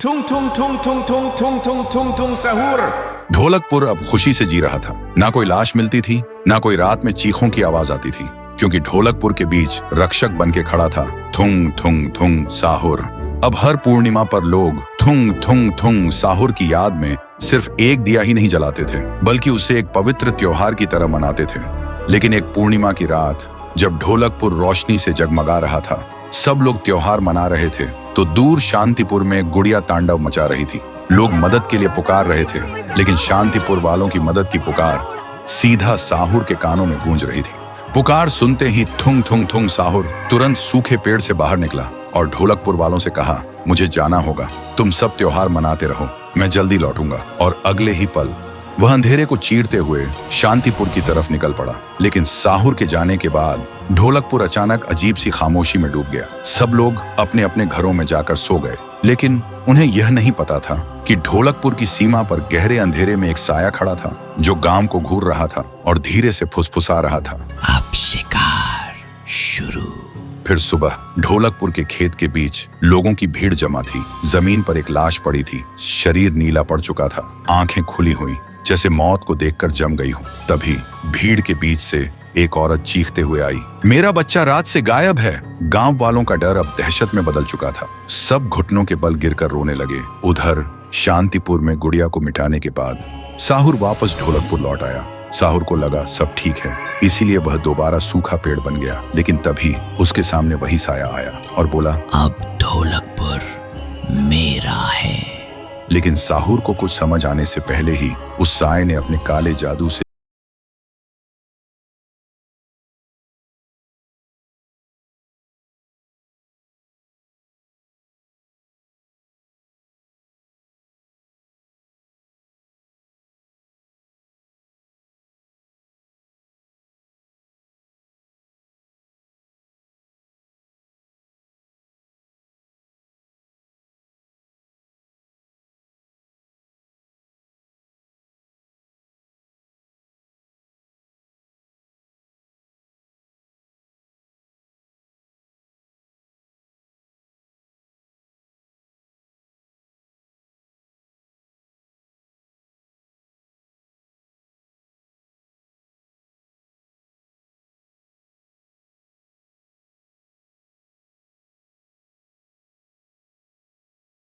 Tung tung tung tung tung tung tung tung tung सहूर। ढोलकपुर अब खुशी से जी रहा था। ना कोई लाश मिलती थी, ना कोई रात में चीखों की आवाज आती थी, क्योंकि ढोलकपुर के बीच रक्षक बन के खड़ा था थुंग थुंग थुंग साहुर। अब हर पूर्णिमा पर लोग थुंग थुंग थुंग साहुर की याद में सिर्फ एक दिया ही नहीं जलाते थे, बल्कि उसे एक पवित्र त्योहार की तरह मनाते थे। लेकिन एक पूर्णिमा की रात जब ढोलकपुर रोशनी से जगमगा रहा था, सब लोग त्योहार मना रहे थे, तो दूर शांतिपुर में गुड़िया तांडव मचा रही थी। लोग मदद के लिए पुकार रहे थे, लेकिन शांतिपुर वालों की मदद की पुकार सीधा साहुर के कानों में गूंज रही थी। पुकार सुनते ही थुंग थुंग थुंग साहुर तुरंत सूखे पेड़ से बाहर निकला और ढोलकपुर वालों से कहा, मुझे जाना होगा, तुम सब त्योहार मनाते रहो, मैं जल्दी लौटूंगा। और अगले ही पल वह अंधेरे को चीरते हुए शांतिपुर की तरफ निकल पड़ा। लेकिन साहुर के जाने के बाद ढोलकपुर अचानक अजीब सी खामोशी में डूब गया। सब लोग अपने अपने घरों में जाकर सो गए, लेकिन उन्हें यह नहीं पता था कि ढोलकपुर की सीमा पर गहरे अंधेरे में एक साया खड़ा था, जो गांव को घूर रहा था और धीरे से फुसफुसा रहा था, अब शिकार शुरू। फिर सुबह ढोलकपुर के खेत के बीच लोगों की भीड़ जमा थी। जमीन पर एक लाश पड़ी थी, शरीर नीला पड़ चुका था, आंखें खुली हुई जैसे मौत को देखकर जम गई हो। तभी भीड़ के बीच से एक औरत चीखते हुए आई, मेरा बच्चा रात से गायब है। गांव वालों का डर अब दहशत में बदल चुका था। सब घुटनों के बल गिरकर रोने लगे। उधर शांतिपुर में गुड़िया को मिटाने के बाद साहुर वापस ढोलकपुर लौट आया। साहुर को लगा सब ठीक है, इसीलिए वह दोबारा सूखा पेड़ बन गया। लेकिन तभी उसके सामने वही साया आया और बोला, अब ढोलकपुर मेरा है। लेकिन साहुर को कुछ समझ आने से पहले ही उस साये ने अपने काले जादू से